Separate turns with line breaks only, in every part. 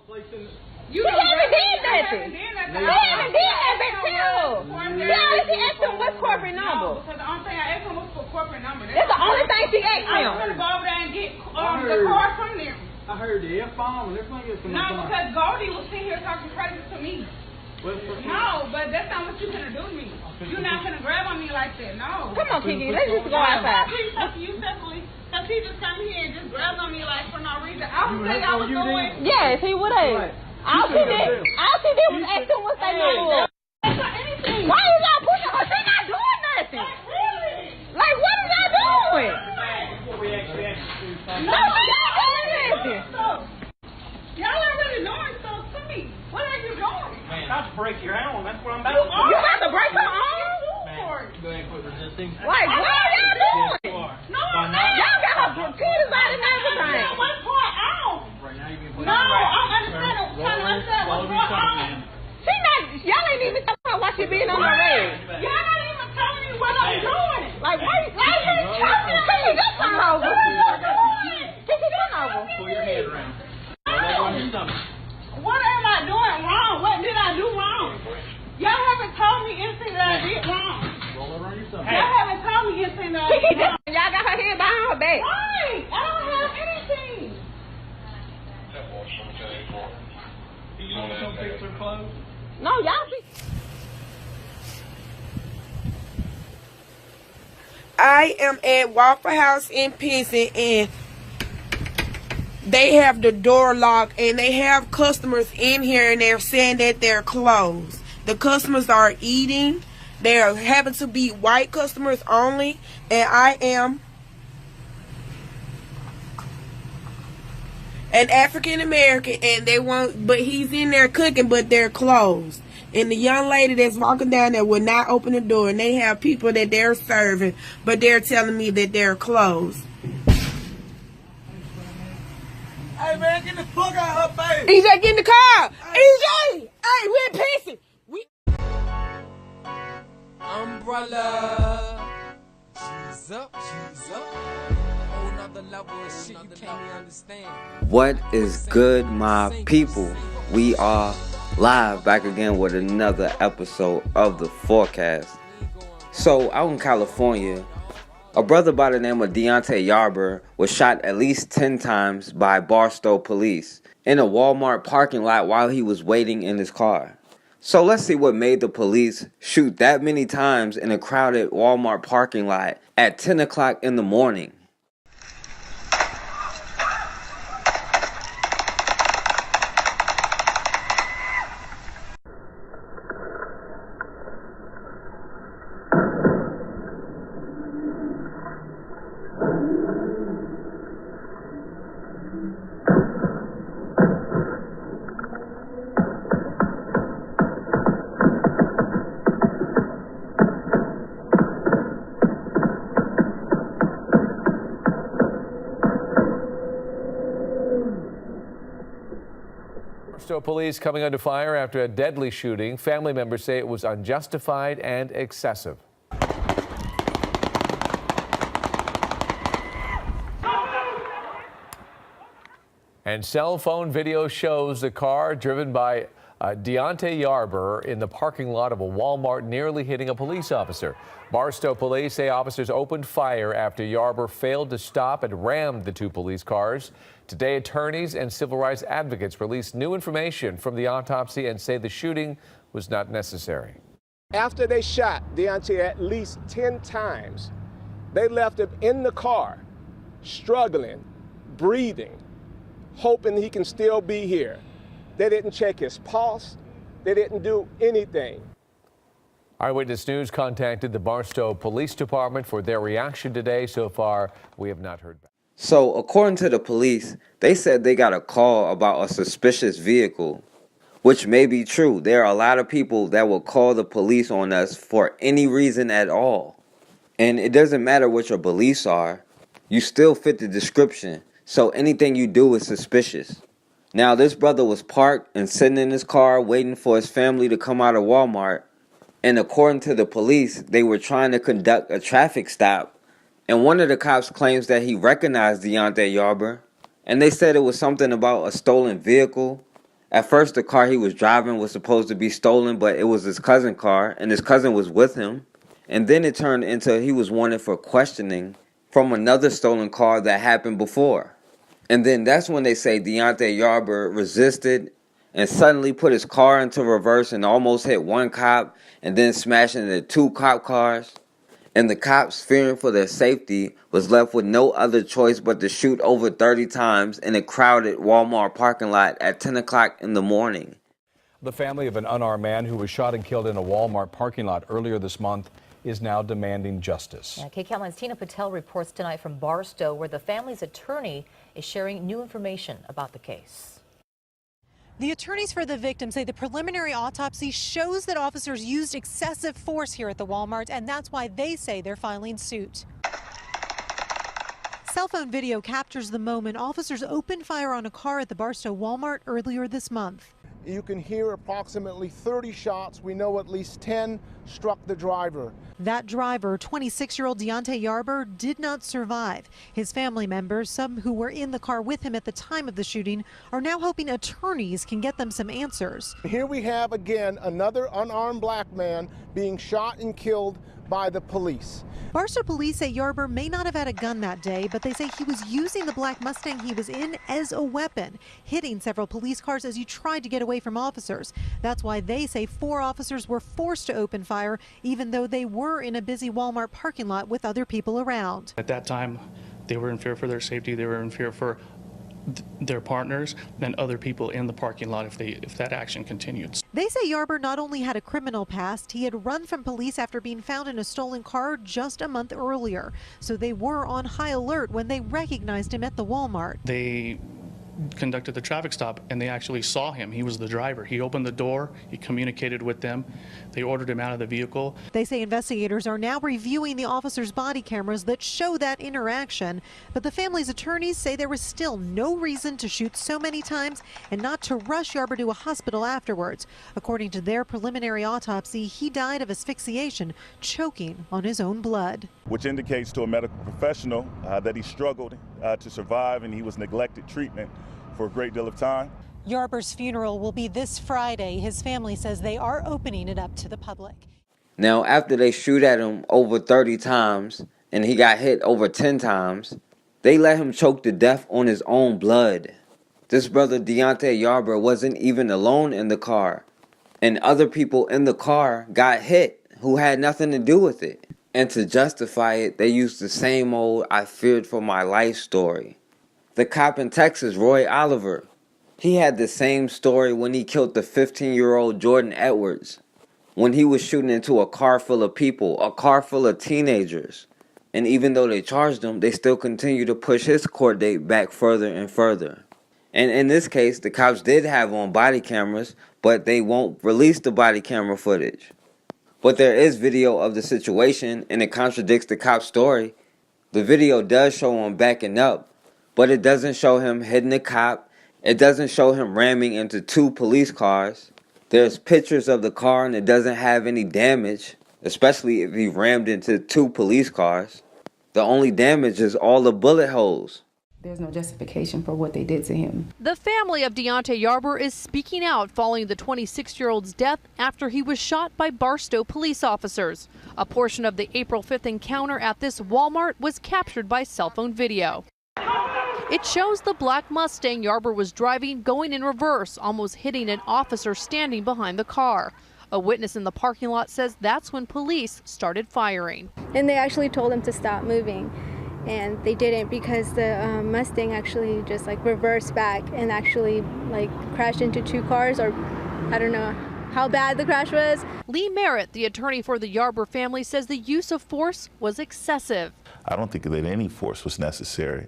You haven't did nothing. He haven't did nothing too. Yeah, she asked him what's corporate number.
Because the only thing I asked him was for corporate number.
That's the only thing she asked him.
I was going to go over there and get the card from them.
I heard the F-bomb and everything else.
No, because Goldie was sitting here talking crazy to me. No, but that's not what you're going to do to me. You're not going to grab on me like that, no.
Come on, Kiki, let's just go outside.
Please talk to you separately. Because he just come here and just grabbed on me like for no reason. I would say I was doing.
Yes, he would have. All she did was ask him what's their number. Why is y'all pushing her? She not doing nothing. Like, what are y'all doing? No, y'all doing nothing.
Y'all ain't really doing stuff to me. What are you doing?
Man, I'm about to break your arm. That's what I'm about to do.
You about to break her arm?
Go ahead and quit resisting.
Like, what are y'all doing?
No, I'm not.
Y'all got her titties out and everything.
One part out.
Right now you can put
No, I'm understanding. Trying to understand what's going on.
She not, y'all ain't even talking about why she being on the rail.
Y'all not even telling me what I'm doing.
Like, why you talking? Kiki, just turn over. Kiki, turn over.
Pull your head around. Roll on your stomach.
What am I doing wrong? What did I do wrong? Y'all haven't told me anything that I did wrong.
Roll over on your stomach.
Y'all haven't told me anything that I
Kiki,
did wrong.
y'all got her head behind her back.
Right. I don't have anything.
You want to come fix her clothes?
No, y'all be.
I am at Waffle House in Pinson, and they have the door locked, and they have customers in here, and they're saying that they're closed. The customers are eating. They are having to be white customers only, and I am an African American, and they want, but he's in there cooking, but they're closed. And the young lady that's walking down there will not open the door, and they have people that they're serving, but they're telling me that they're closed.
Hey man, get the fuck out of her face!
EJ, get in the car! EJ! Hey, we're pissing!
Umbrella. She's up. Whole nother level of shit you can't even understand.
What is good, my people? We are live back again with another episode of The Forecast. So, out in California, a brother by the name of Diante Yarber was shot at least 10 times by Barstow police in a Walmart parking lot while he was waiting in his car. So let's see what made the police shoot that many times in a crowded Walmart parking lot at 10 o'clock in the morning.
Barstow police coming under fire after a deadly shooting. Family members say it was unjustified and excessive. And cell phone video shows the car driven by Diante Yarber in the parking lot of a Walmart nearly hitting a police officer. Barstow police say officers opened fire after Yarber failed to stop and rammed the two police cars. Today, attorneys and civil rights advocates released new information from the autopsy and say the shooting was not necessary.
After they shot Diante at least 10 times, they left him in the car, struggling, breathing, hoping he can still be here. They didn't check his pulse. They didn't do anything.
Eyewitness News contacted the Barstow Police Department for their reaction today. So far, we have not heard back.
So, according to the police, they said they got a call about a suspicious vehicle, which may be true. There are a lot of people that will call the police on us for any reason at all. And it doesn't matter what your beliefs are, you still fit the description. So anything you do is suspicious. Now, this brother was parked and sitting in his car waiting for his family to come out of Walmart. And according to the police, they were trying to conduct a traffic stop. And one of the cops claims that he recognized Diante Yarber. And they said it was something about a stolen vehicle. At first, the car he was driving was supposed to be stolen, but it was his cousin's car, and his cousin was with him. And then it turned into he was wanted for questioning from another stolen car that happened before. And then that's when they say Diante Yarber resisted and suddenly put his car into reverse and almost hit one cop and then smashed into 2 cop cars. And the cops, fearing for their safety, was left with no other choice but to shoot over 30 times in a crowded Walmart parking lot at 10 o'clock in the morning.
The family of an unarmed man who was shot and killed in a Walmart parking lot earlier this month is now demanding justice.
Yeah, KCAL9's Tina Patel reports tonight from Barstow, where the family's attorney is sharing new information about the case.
The attorneys for the victim say the preliminary autopsy shows that officers used excessive force here at the Walmart, and that's why they say they're filing suit. Cell phone video captures the moment officers opened fire on a car at the Barstow Walmart earlier this month.
You can hear approximately 30 shots. We know at least 10 struck the driver.
That driver, 26-year-old Diante Yarber, did not survive. His family members, some who were in the car with him at the time of the shooting, are now hoping attorneys can get them some answers.
Here we have again another unarmed black man being shot and killed by the police.
Barstow police say Yarber may not have had a gun that day, but they say he was using the black Mustang he was in as a weapon, hitting several police cars as he tried to get away from officers. That's why they say 4 officers were forced to open fire, even though they were in a busy Walmart parking lot with other people around.
At that time, they were in fear for their safety. They were in fear for their partners and other people in the parking lot if that action continued.
They say Yarber not only had a criminal past, he had run from police after being found in a stolen car just a month earlier. So they were on high alert when they recognized him at the Walmart.
They conducted the traffic stop and they actually saw him. He was the driver. He opened the door, he communicated with them, they ordered him out of the vehicle.
They say investigators are now reviewing the officers' body cameras that show that interaction, but the family's attorneys say there was still no reason to shoot so many times and not to rush Yarber to a hospital afterwards. According to their preliminary autopsy, he died of asphyxiation, choking on his own blood.
Which indicates to a medical professional that he struggled to survive and he was neglected treatment for a great deal of time.
Yarber's funeral will be this Friday. His family says they are opening it up to the public.
Now, after they shoot at him over 30 times and he got hit over 10 times, they let him choke to death on his own blood. This brother Diante Yarber wasn't even alone in the car, and other people in the car got hit who had nothing to do with it. And to justify it, they used the same old "I feared for my life" story. The cop in Texas, Roy Oliver, he had the same story when he killed the 15-year-old Jordan Edwards, when he was shooting into a car full of people, a car full of teenagers. And even though they charged him, they still continue to push his court date back further and further. And in this case, the cops did have on body cameras, but they won't release the body camera footage. But there is video of the situation, and it contradicts the cop's story. The video does show him backing up, but it doesn't show him hitting the cop. It doesn't show him ramming into 2 police cars. There's pictures of the car, and it doesn't have any damage, especially if he rammed into 2 police cars. The only damage is all the bullet holes.
There's no justification for what they did to him.
The family of Diante Yarber is speaking out following the 26-year-old's death after he was shot by Barstow police officers. A portion of the April 5th encounter at this Walmart was captured by cell phone video. It shows the black Mustang Yarber was driving going in reverse, almost hitting an officer standing behind the car. A witness in the parking lot says that's when police started firing.
And they actually told him to stop moving. And they didn't, because the Mustang actually just like reversed back and actually like crashed into 2 cars, or I don't know how bad the crash was.
Lee Merritt, the attorney for the Yarber family, says the use of force was excessive.
I don't think that any force was necessary.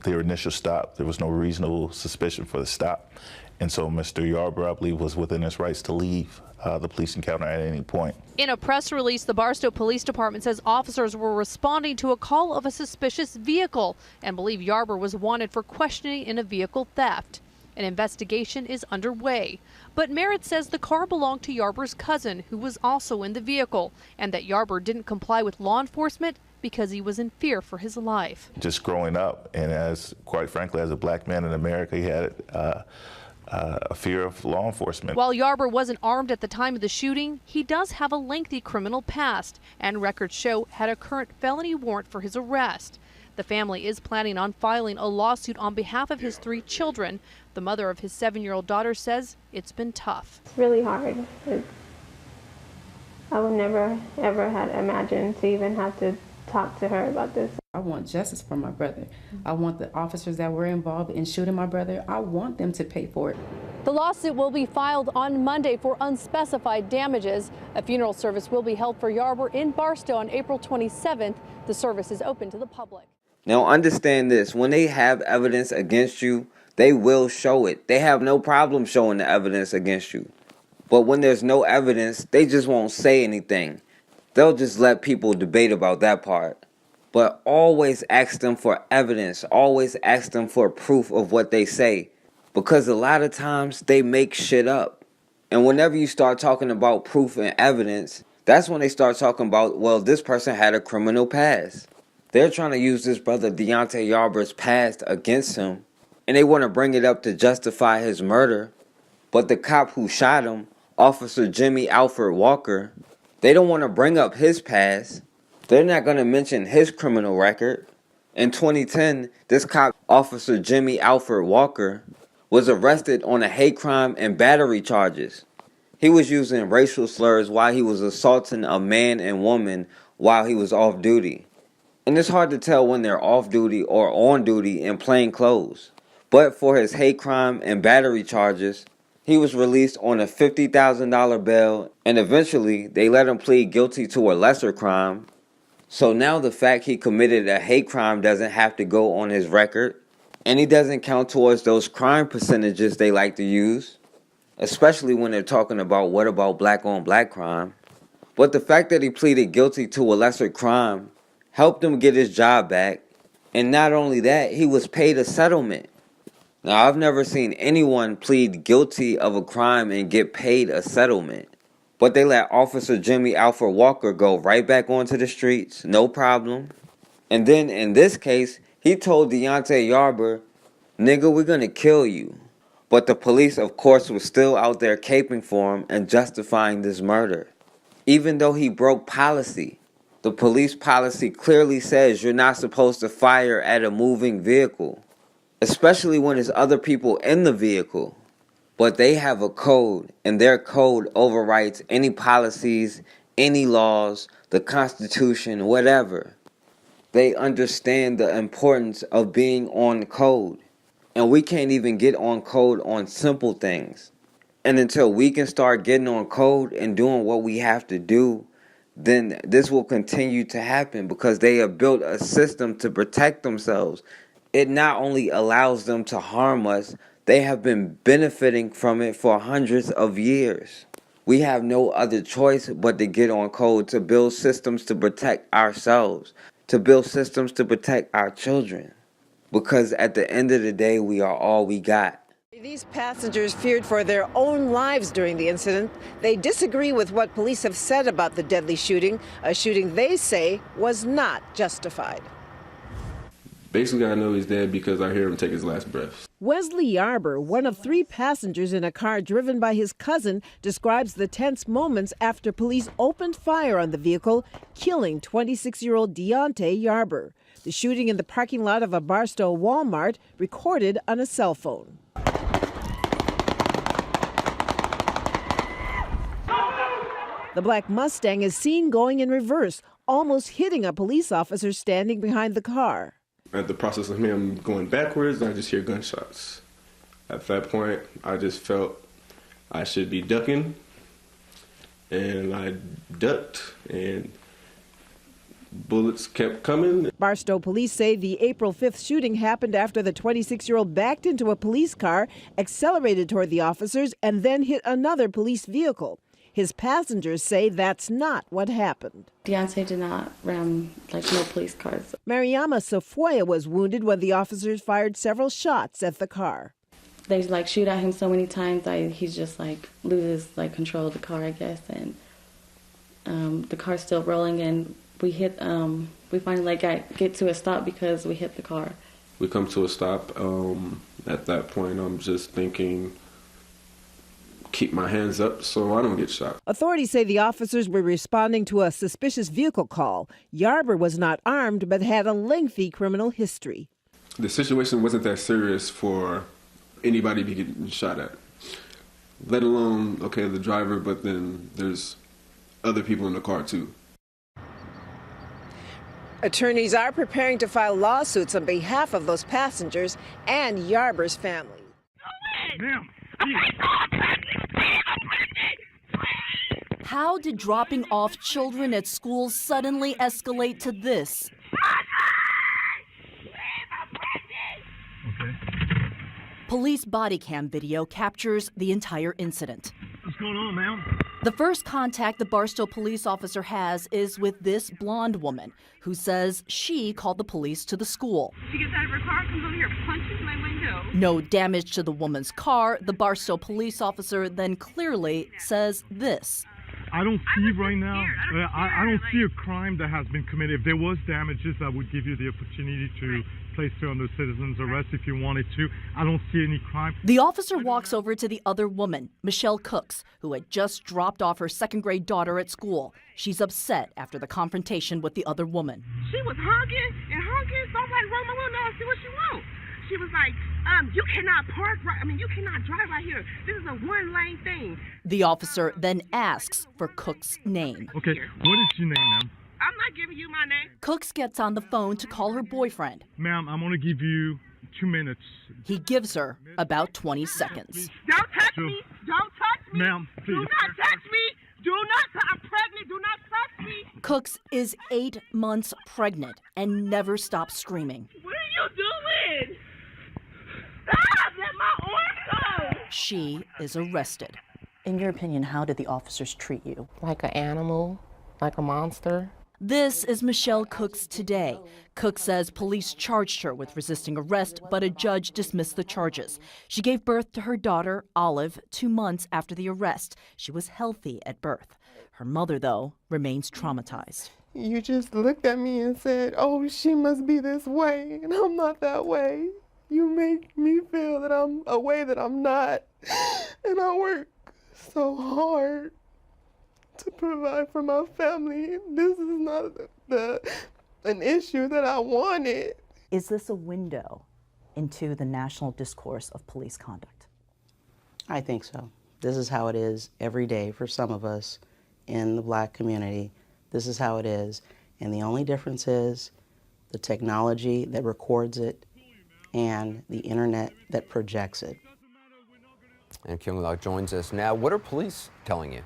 Their initial stop, there was no reasonable suspicion for the stop. And so Mr. Yarber, I believe, was within his rights to leave the police encounter at any point.
In a press release, the Barstow Police Department says officers were responding to a call of a suspicious vehicle and believe Yarber was wanted for questioning in a vehicle theft. An investigation is underway. But Merritt says the car belonged to Yarber's cousin, who was also in the vehicle, and that Yarber didn't comply with law enforcement because he was in fear for his life.
Just growing up, and as quite frankly, as a black man in America, he had a fear of law enforcement.
While Yarber wasn't armed at the time of the shooting, he does have a lengthy criminal past, and records show had a current felony warrant for his arrest. The family is planning on filing a lawsuit on behalf of his 3 children. The mother of his 7-year-old daughter says it's been tough.
It's really hard. I would never, ever had imagined to even have to talk to her about this.
I want justice for my brother. I want the officers that were involved in shooting my brother, I want them to pay for it.
The lawsuit will be filed on Monday for unspecified damages. A funeral service will be held for Yarber in Barstow on April 27th. The service is open to the public.
Now understand this, when they have evidence against you, they will show it. They have no problem showing the evidence against you. But when there's no evidence, they just won't say anything. They'll just let people debate about that part. But always ask them for evidence. Always ask them for proof of what they say. Because a lot of times they make shit up. And whenever you start talking about proof and evidence, that's when they start talking about, well, this person had a criminal past. They're trying to use this brother Diante Yarber's past against him. And they want to bring it up to justify his murder. But the cop who shot him, Officer Jimmie Alfred Walker, they don't want to bring up his past. They're not going to mention his criminal record. In 2010, this cop, Officer Jimmie Alfred Walker, was arrested on a hate crime and battery charges. He was using racial slurs while he was assaulting a man and woman while he was off duty. And it's hard to tell when they're off duty or on duty in plain clothes. But for his hate crime and battery charges, he was released on a $50,000 bail, and eventually they let him plead guilty to a lesser crime. So now the fact he committed a hate crime doesn't have to go on his record, and he doesn't count towards those crime percentages they like to use, especially when they're talking about what about black on black crime. But the fact that he pleaded guilty to a lesser crime helped him get his job back, and not only that, he was paid a settlement. Now, I've never seen anyone plead guilty of a crime and get paid a settlement. But they let Officer Jimmie Alfred Walker go right back onto the streets, no problem. And then in this case, he told Diante Yarber, "Nigga, we're gonna kill you." But the police, of course, was still out there caping for him and justifying this murder. Even though he broke policy. The police policy clearly says you're not supposed to fire at a moving vehicle. Especially when there's other people in the vehicle. But they have a code, and their code overrides any policies, any laws, the Constitution, whatever. They understand the importance of being on code. And we can't even get on code on simple things. And until we can start getting on code and doing what we have to do, then this will continue to happen because they have built a system to protect themselves. It not only allows them to harm us, they have been benefiting from it for hundreds of years. We have no other choice but to get on code, to build systems to protect ourselves, to build systems to protect our children. Because at the end of the day, we are all we got.
These passengers feared for their own lives during the incident. They disagree with what police have said about the deadly shooting, a shooting they say was not justified.
Basically, I know he's dead because I hear him take his last breath.
Wesley Yarber, one of 3 passengers in a car driven by his cousin, describes the tense moments after police opened fire on the vehicle, killing 26-year-old Diante Yarber. The shooting in the parking lot of a Barstow Walmart recorded on a cell phone. The black Mustang is seen going in reverse, almost hitting a police officer standing behind the car.
At the process of him going backwards, I just hear gunshots. At that point, I just felt I should be ducking, and I ducked, and bullets kept coming.
Barstow police say the April 5th shooting happened after the 26-year-old backed into a police car, accelerated toward the officers, and then hit another police vehicle. His passengers say that's not what happened.
Diante did not ram no police cars.
Mariama Safoya was wounded when the officers fired several shots at the car.
They shoot at him so many times that he just loses control of the car, I guess, and the car's still rolling, and we finally get to a stop because we hit the car.
We come to a stop. At that point, I'm just thinking, keep my hands up so I don't get shot.
Authorities say the officers were responding to a suspicious vehicle call. Yarber was not armed but had a lengthy criminal history.
The situation wasn't that serious for anybody to be getting shot at, let alone, okay, the driver, but then there's other people in the car too.
Attorneys are preparing to file lawsuits on behalf of those passengers and Yarber's family.
How did dropping off children at school suddenly escalate to this? Police body cam video captures the entire incident.
What's going on, ma'am?
The first contact the Barstow police officer has is with this blonde woman who says she called the police to the school.
She gets out of her car, comes over here, punches my window.
No damage to the woman's car. The Barstow police officer then clearly says this.
I don't see right now, I don't see a crime that has been committed. If there was damages, I would give you the opportunity to place her under citizen's arrest if you wanted to. I don't see any crime.
The officer walks over to the other woman, Michelle Cooks, who had just dropped off her second-grade daughter at school. She's upset after the confrontation with the other woman.
She was honking and honking, so I'm like, roll my window and see what she wants. She was like, you cannot park right, you cannot drive right here. This is a one-lane thing.
The officer then asks for Cook's name.
Okay, what is your name, ma'am?
I'm not giving you my name.
Cooks gets on the phone to call her boyfriend.
Ma'am, I'm going to give you 2 minutes.
He gives her about 20 seconds.
Don't touch me. Don't touch me.
Ma'am, please.
Do not touch me. Do not. I'm pregnant. Do not touch me.
Cooks is 8 months pregnant and never stops screaming.
What are you doing? Stop! Let my arm go.
She is arrested. In your opinion, how did the officers treat you?
Like an animal, like a monster.
This is Michelle Cooks today. Cooks says police charged her with resisting arrest, but a judge dismissed the charges. She gave birth to her daughter, Olive, 2 months after the arrest. She was healthy at birth. Her mother, though, remains traumatized.
You just looked at me and said, oh, she must be this way, and I'm not that way. You make me feel that I'm a way that I'm not, and I work so hard to provide for my family. This is not an issue that I wanted.
Is this a window into the national discourse of police conduct?
I think so. This is how it is every day for some of us in the Black community. This is how it is. And the only difference is the technology that records it and the internet that projects it.
And Kyung Lok joins us now. What are police telling you?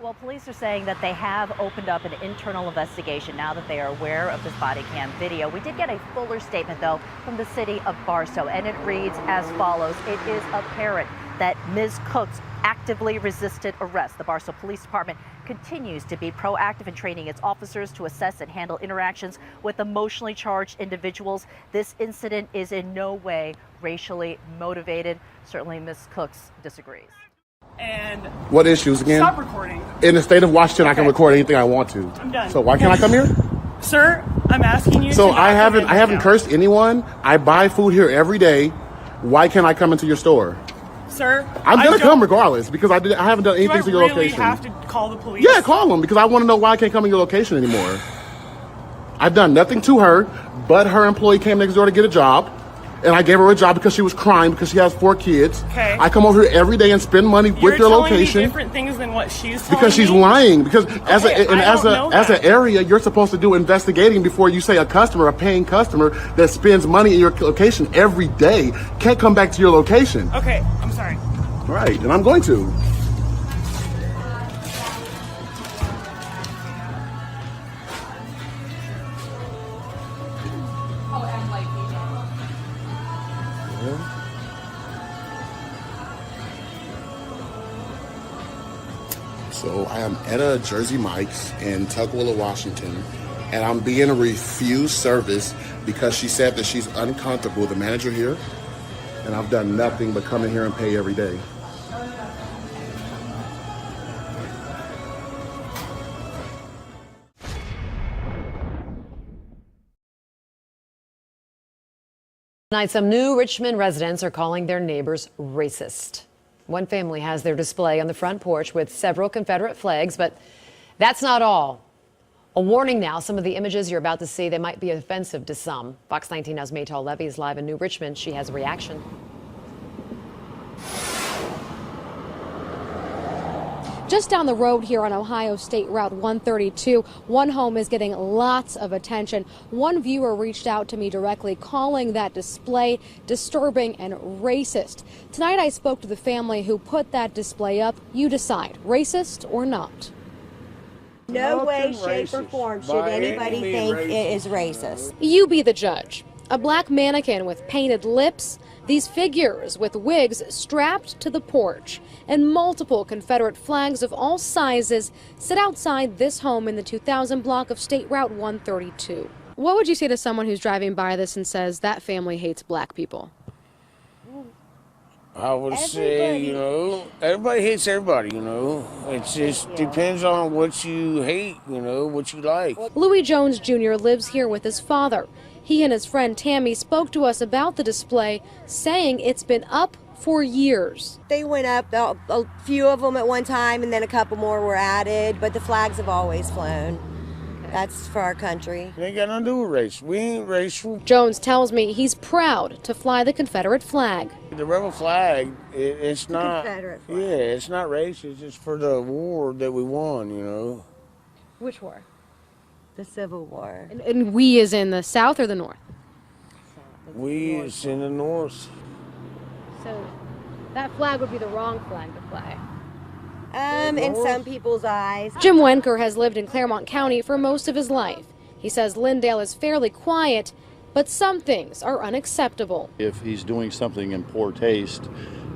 Well, police are saying that they have opened up an internal investigation now that they are aware of this body cam video. We did get a fuller statement, though, from the city of Barstow, and it reads as follows. It is apparent that Ms. Cooks actively resisted arrest. The Barstow Police Department continues to be proactive in training its officers to assess and handle interactions with emotionally charged individuals. This incident is in no way racially motivated. Certainly, Ms. Cooks disagrees.
And
what issues again?
Stop recording.
In the state of Washington, I can record anything I want to.
I'm done.
So why can't I come here?
Sir, I'm asking you.
So I haven't cursed anyone. I buy food here every day. Why can't I come into your store?
Sir,
I'm gonna come regardless because I haven't done anything to your location.
Do I really have to call the police?
Yeah, call them because I want to know why I can't come in your location anymore. I've done nothing to her, but her employee came next door to get a job. And I gave her a job because she was crying because she has 4 kids.
Okay.
I come over here every day and spend money with your location.
You're telling me different things than what she's telling
because she's
me?
lying. Because as
an
an area, you're supposed to do investigating before you say a paying customer that spends money in your location every day can't come back to your location.
Okay, I'm sorry.
Right, and I'm going to. So I am at a Jersey Mike's in Tukwila, Washington, and I'm being refused service because she said that she's uncomfortable, the manager here, and I've done nothing but come in here and pay every day.
Tonight, some new Richmond residents are calling their neighbors racist.
One family has their display on the front porch with several Confederate flags, but that's not all. A warning now, some of the images you're about to see, they might be offensive to some. Fox 19's Maytal Levy is live in New Richmond. She has a reaction.
Just down the road here on Ohio State Route 132, one home is getting lots of attention. One viewer reached out to me directly, calling that display disturbing and racist. Tonight I spoke to the family who put that display up. You decide, racist or not.
No way, shape, or form should anybody think it is racist.
You be the judge. A black mannequin with painted lips, these figures with wigs strapped to the porch, and multiple Confederate flags of all sizes sit outside this home in the 2000 block of State Route 132. What would you say to someone who's driving by this and says that family hates black people?
I would say, everybody hates everybody, It just depends on what you hate, what you like.
Louis Jones Jr. lives here with his father. He and his friend Tammy spoke to us about the display, saying it's been up for years.
They went up, a few of them at one time, and then a couple more were added, but the flags have always flown. That's for our country.
It ain't got nothing to do with race. We ain't racial.
Jones tells me he's proud to fly the Confederate flag.
The rebel flag, it's not.
Confederate flag.
Yeah, it's not race. It's just for the war that we won,
Which war?
The Civil War.
And we is in the South or the North?
We is in the North.
So that flag would be the wrong flag to fly.
In some people's eyes.
Jim Wenker has lived in Claremont County for most of his life. He says Lindale is fairly quiet, but some things are unacceptable.
If he's doing something in poor taste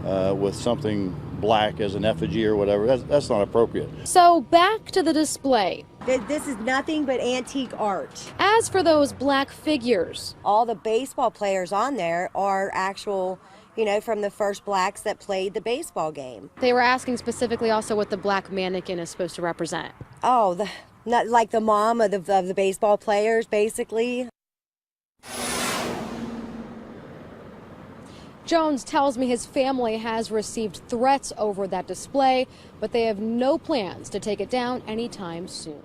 with something black as an effigy or whatever, that's not appropriate.
So back to the display.
This is nothing but antique art.
As for those black figures,
all the baseball players on there are actual, from the first blacks that played the baseball game.
They were asking specifically also what the black mannequin is supposed to represent.
Oh, not like the mom of the baseball players, basically.
Jones tells me his family has received threats over that display, but they have no plans to take it down anytime soon.